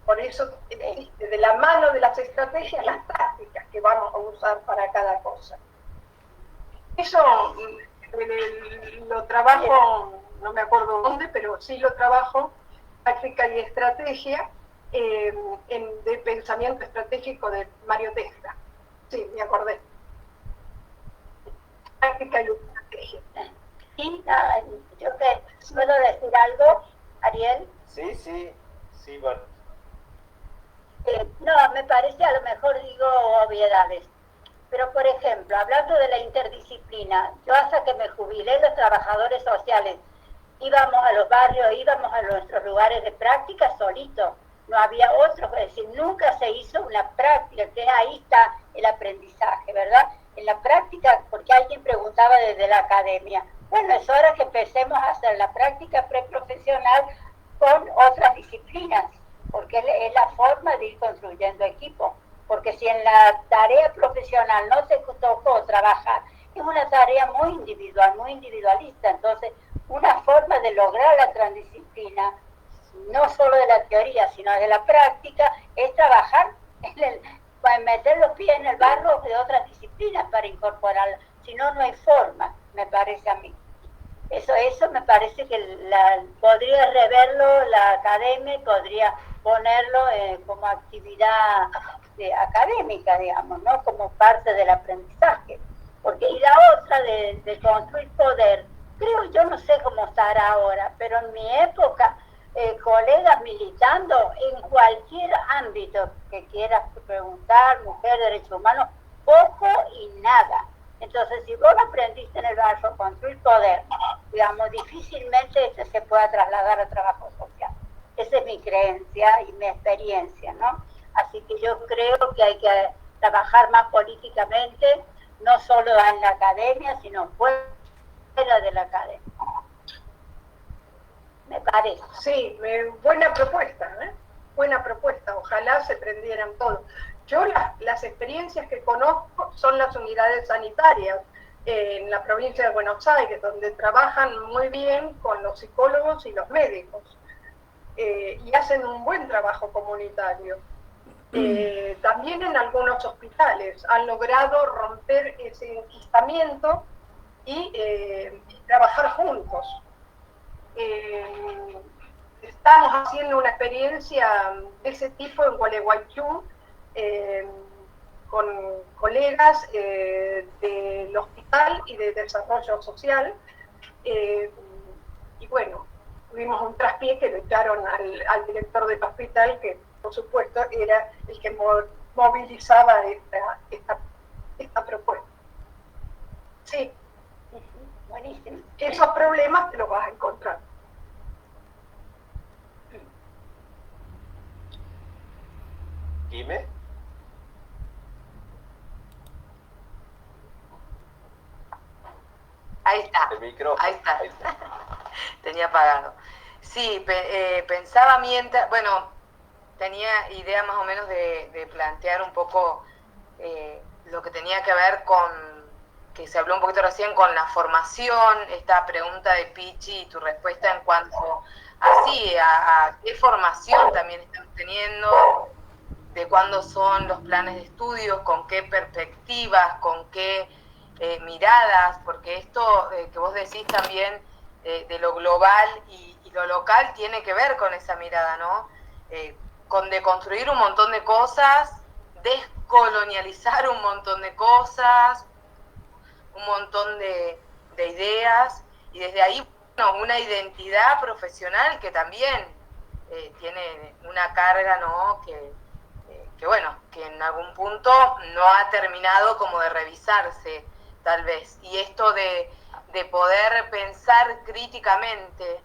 Por eso, de la mano de las estrategias, las tácticas que vamos a usar para cada cosa. Eso lo trabajo, no me acuerdo dónde, pero sí lo trabajo, táctica y estrategia, de pensamiento estratégico de Mario Tesla. Sí, me acordé. Táctica y estrategia. Y yo puedo decir algo, Ariel. Sí, bueno. No, me parece, a lo mejor digo obviedades. Pero, por ejemplo, hablando de la interdisciplina, yo hasta que me jubilé, los trabajadores sociales íbamos a los barrios, íbamos a nuestros lugares de práctica solitos. No había otros, es decir, nunca se hizo una práctica, que ahí está el aprendizaje, ¿verdad? En la práctica, porque alguien preguntaba desde la academia, bueno, es hora que empecemos a hacer la práctica preprofesional con otras disciplinas, porque es la forma de ir construyendo equipo. Porque si en la tarea profesional no te tocó trabajar, es una tarea muy individual, muy individualista. Entonces, una forma de lograr la transdisciplina, no solo de la teoría, sino de la práctica, es trabajar para meter los pies en el barro de otras disciplinas para incorporarlas. Si no, no hay forma, me parece a mí. Eso me parece que podría reverlo la academia, podría ponerlo como actividad académica, digamos, ¿no? Como parte del aprendizaje. Porque, y la otra de construir poder, creo, yo no sé cómo estará ahora, pero en mi época, colegas militando en cualquier ámbito que quieras preguntar, mujer, derechos humanos, poco y nada. Entonces, si vos aprendiste en el barrio a construir poder, digamos, difícilmente se pueda trasladar a trabajo social. Esa es mi creencia y mi experiencia, ¿no? Así que yo creo que hay que trabajar más políticamente, no solo en la academia, sino fuera de la academia. Me parece. Sí, buena propuesta, ¿eh? Buena propuesta. Ojalá se prendieran todos. Yo las experiencias que conozco son las unidades sanitarias en la provincia de Buenos Aires, donde trabajan muy bien con los psicólogos y los médicos y hacen un buen trabajo comunitario. También en algunos hospitales han logrado romper ese enquistamiento y trabajar juntos. Estamos haciendo una experiencia de ese tipo en Gualeguaychú con colegas del hospital y de desarrollo social y bueno, tuvimos un traspié que lo echaron al director del hospital, que por supuesto era el que movilizaba esta propuesta. Sí, buenísimo. Esos problemas te los vas a encontrar. ¿Quime? Ahí está. El micrófono. Ahí está. Tenía apagado. Sí, pensaba mientras, bueno, tenía idea más o menos de plantear un poco lo que tenía que ver con, que se habló un poquito recién, con la formación, esta pregunta de Pichi y tu respuesta en cuanto a qué formación también están teniendo, de cuándo son los planes de estudios, con qué perspectivas, con qué miradas, porque esto que vos decís también de lo global y lo local tiene que ver con esa mirada, ¿no? Con deconstruir un montón de cosas, descolonializar un montón de cosas, un montón de ideas, y desde ahí, bueno, una identidad profesional que también tiene una carga, ¿no? Que bueno, que en algún punto no ha terminado como de revisarse, tal vez. Y esto de poder pensar críticamente,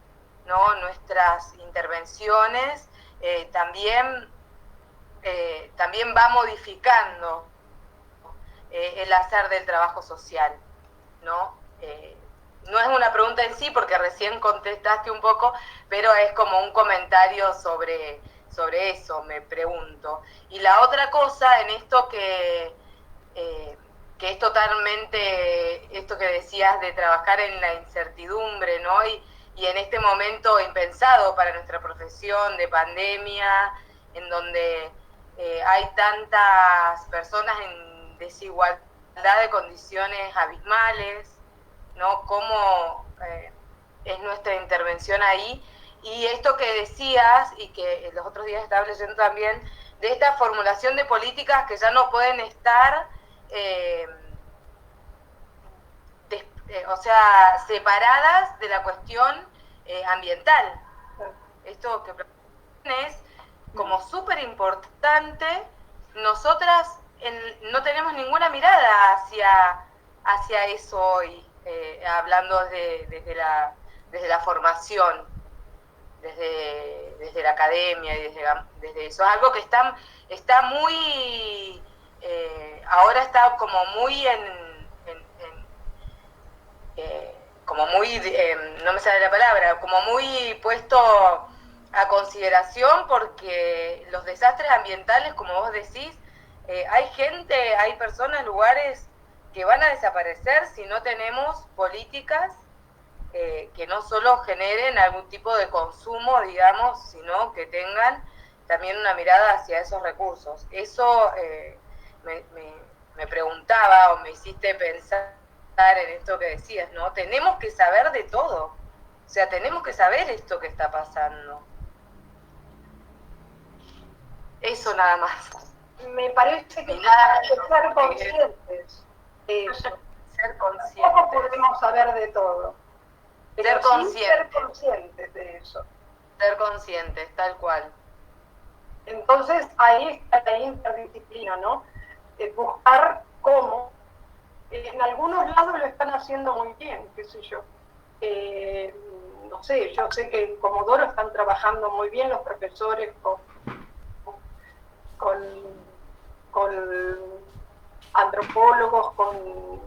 ¿no? Nuestras intervenciones también va modificando el hacer del trabajo social, ¿no? No es una pregunta en sí, porque recién contestaste un poco, pero es como un comentario sobre eso, me pregunto. Y la otra cosa en esto que es totalmente esto que decías de trabajar en la incertidumbre, ¿no? Y en este momento impensado para nuestra profesión de pandemia, en donde hay tantas personas en desigualdad de condiciones abismales, ¿no? ¿Cómo es nuestra intervención ahí? Y esto que decías, y que los otros días estaba leyendo también, de esta formulación de políticas que ya no pueden estar, separadas de la cuestión ambiental. Esto que es como súper importante. Nosotras no tenemos ninguna mirada hacia eso hoy, hablando desde la formación, desde la academia y desde eso. Es algo que está muy, ahora está como muy como muy, no me sale la palabra, como muy puesto a consideración, porque los desastres ambientales, como vos decís, hay personas, lugares que van a desaparecer si no tenemos políticas que no solo generen algún tipo de consumo, digamos, sino que tengan también una mirada hacia esos recursos. Eso me preguntaba o me hiciste pensar aportar en esto que decías, ¿no? Tenemos que saber de todo. O sea, tenemos que saber esto que está pasando. Eso nada más. Me parece que Y nada hay que ser menos, conscientes de eso. Ser Tampoco conscientes. podemos saber de todo. Pero Ser sí conscientes. ser conscientes de eso. Ser conscientes, tal cual. Entonces ahí está la interdisciplina, ¿no? Buscar cómo. En algunos lados lo están haciendo muy bien, qué sé yo. No sé, yo sé que en Comodoro están trabajando muy bien los profesores con antropólogos, con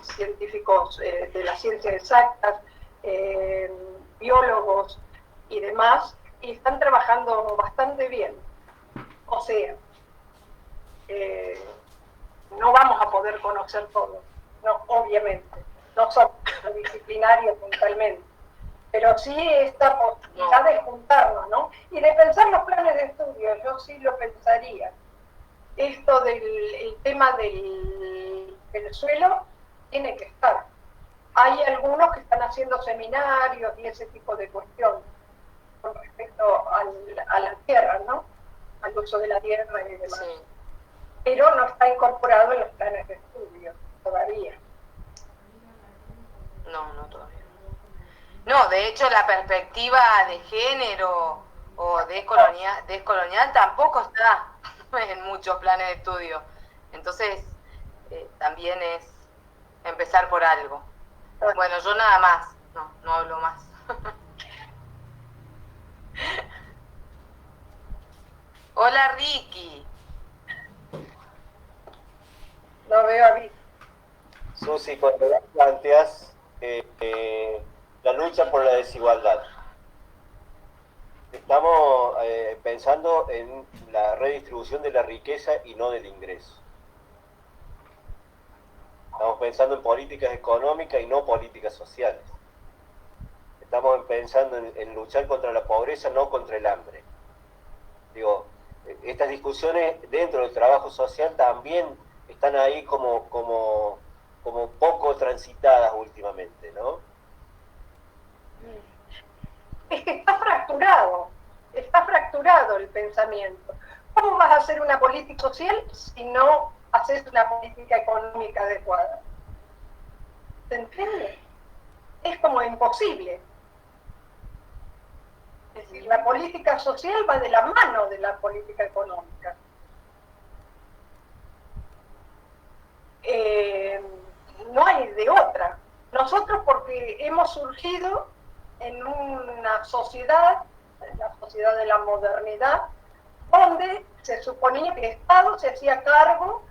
científicos de las ciencias exactas, biólogos y demás, y están trabajando bastante bien. O sea, no vamos a poder conocer todo, no, obviamente, no somos disciplinarios mentalmente, pero sí esta posibilidad de juntarnos, ¿no? Y de pensar los planes de estudio, yo sí lo pensaría. Esto del tema del suelo tiene que estar. Hay algunos que están haciendo seminarios y ese tipo de cuestiones con respecto a la tierra, ¿no? Al uso de la tierra y demás. Sí. Pero no está incorporado en los planes de estudio todavía. No, no todavía. No, de hecho la perspectiva de género o descolonial tampoco está en muchos planes de estudio. Entonces, también es empezar por algo. Bueno, yo nada más, no hablo más. Hola Ricky. No veo a mí. Susi, cuando planteas la lucha por la desigualdad, estamos pensando en la redistribución de la riqueza y no del ingreso. Estamos pensando en políticas económicas y no políticas sociales. Estamos pensando en luchar contra la pobreza, no contra el hambre. Digo, estas discusiones dentro del trabajo social también están ahí como poco transitadas últimamente, ¿no? Es que está fracturado el pensamiento. ¿Cómo vas a hacer una política social si no haces una política económica adecuada? ¿Se entiende? Es como imposible. Es decir, la política social va de la mano de la política económica. No hay de otra. Nosotros porque hemos surgido en una sociedad, en la sociedad de la modernidad, donde se suponía que el Estado se hacía cargo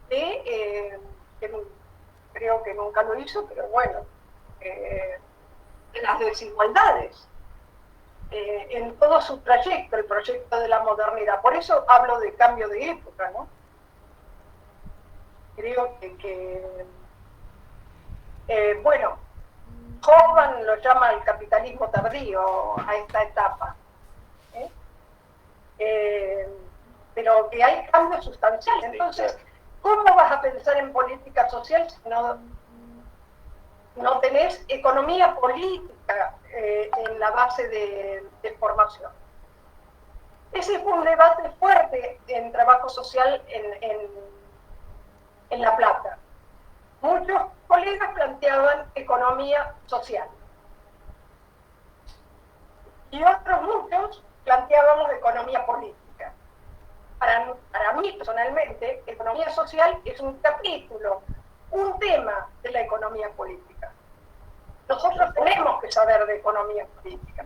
de, creo que nunca lo hizo, pero bueno, de las desigualdades en todo su trayecto, el proyecto de la modernidad. Por eso hablo de cambio de época, ¿no? Creo que bueno, Hoffman lo llama el capitalismo tardío a esta etapa, pero que hay cambios sustanciales. Entonces, ¿cómo vas a pensar en política social si no tenés economía política en la base de formación? Ese fue un debate fuerte en trabajo social en La Plata. Muchos colegas planteaban economía social y otros muchos planteábamos economía política. Para mí personalmente, economía social es un capítulo, un tema de la economía política. Nosotros tenemos que saber de economía política,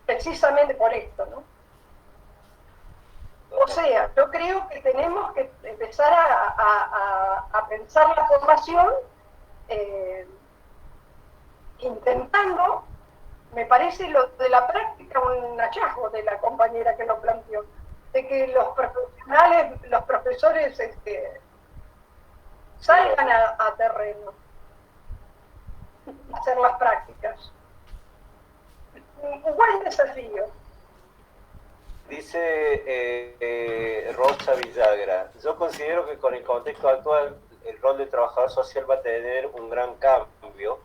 precisamente por esto, ¿no? O sea, yo creo que tenemos que empezar a pensar la formación intentando, me parece lo de la práctica un hallazgo de la compañera que lo planteó, de que los profesionales, los profesores salgan a terreno, a hacer las prácticas. Un buen desafío. Dice Rocha Villagra, yo considero que con el contexto actual el rol del trabajador social va a tener un gran cambio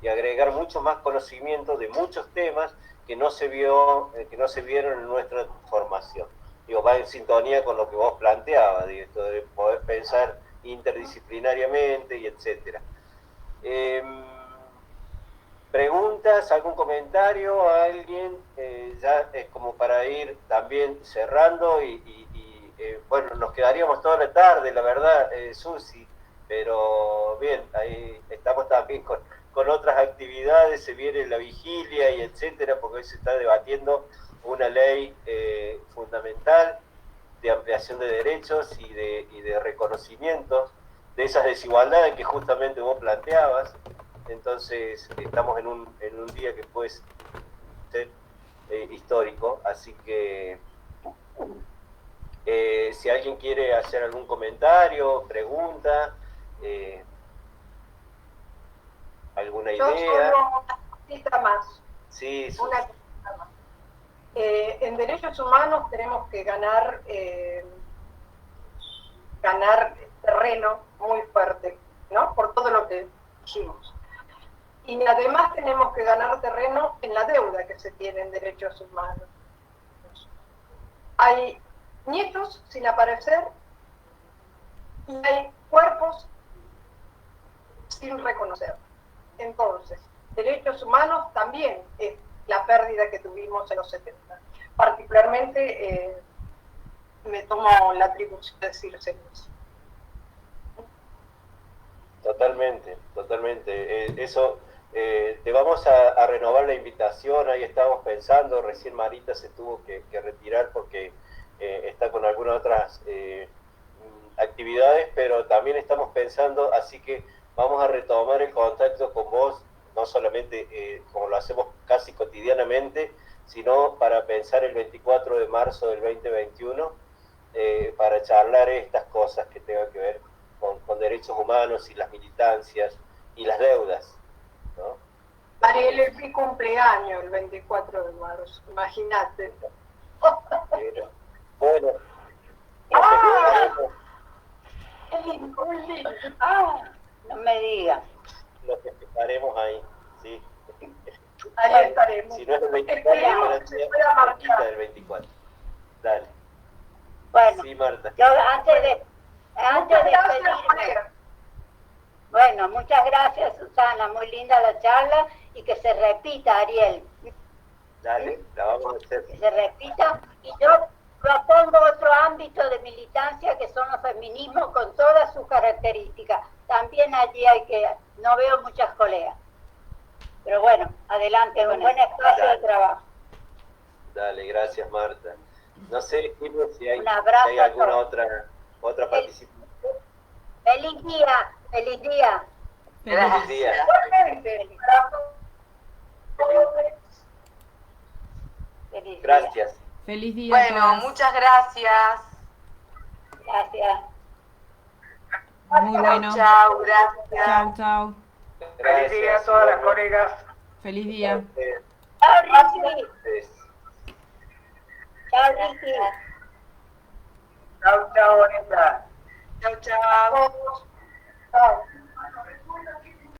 y agregar mucho más conocimiento de muchos temas que no se vieron en nuestra formación. Digo, va en sintonía con lo que vos planteabas, de esto de poder pensar interdisciplinariamente y etcétera. ¿Preguntas, algún comentario a alguien? Ya es como para ir también cerrando y bueno, nos quedaríamos toda la tarde, la verdad, Susi, pero bien, ahí estamos también con otras actividades, se viene la vigilia y etcétera, porque hoy se está debatiendo una ley fundamental de ampliación de derechos y de reconocimiento de esas desigualdades que justamente vos planteabas. Entonces estamos en un día que puede ser histórico, así que si alguien quiere hacer algún comentario, pregunta, alguna idea. Solo una cosita más. Sí, Una cosita más. En derechos humanos tenemos que ganar terreno muy fuerte, ¿no? Por todo lo que dijimos. Y además tenemos que ganar terreno en la deuda que se tiene en derechos humanos. Hay nietos sin aparecer y hay cuerpos sin reconocer. Entonces, derechos humanos también es la pérdida que tuvimos en los 70. Particularmente me tomo la atribución de decirse eso. Totalmente, totalmente. Eso, te vamos a renovar la invitación, ahí estábamos pensando, recién Marita se tuvo que retirar porque está con algunas otras actividades, pero también estamos pensando, así que vamos a retomar el contacto con vos, no solamente como lo hacemos casi cotidianamente, sino para pensar el 24 de marzo del 2021, para charlar estas cosas que tengan que ver con derechos humanos y las militancias y las deudas, ¿no? Mariel es mi cumpleaños el 24 de marzo, imagínate. Bueno, No me digas. lo que estaremos ahí, sí. Ahí estaremos. Si no es el 24, Esperemos que se pueda marchar. del 24. Dale. Bueno, Sí, Marta. yo antes de Muchas gracias, despedirme, colega. bueno, muchas gracias, Susana, muy linda la charla y que se repita, Ariel, Dale, la vamos a hacer. que se repita. Y yo propongo otro ámbito de militancia que son los feminismos con todas sus características. También allí no veo muchas colegas. Pero bueno, adelante, un buen espacio de trabajo. Dale, gracias, Marta. No sé, Gilio, si hay, Un abrazo si hay a alguna todos. otra participación. Feliz día, feliz día. Feliz día. Igualmente, para todos. Feliz día. Gracias. Feliz día a Bueno, todas. muchas gracias. Gracias. Muy bueno. Chao, gracias. Chau, chau. Gracias. Feliz día a todas las colegas. Feliz día. Chao, Ricky. Ustedes. Chao, Ricky. Chao, chao, Bonita. Chao, chao. Chao.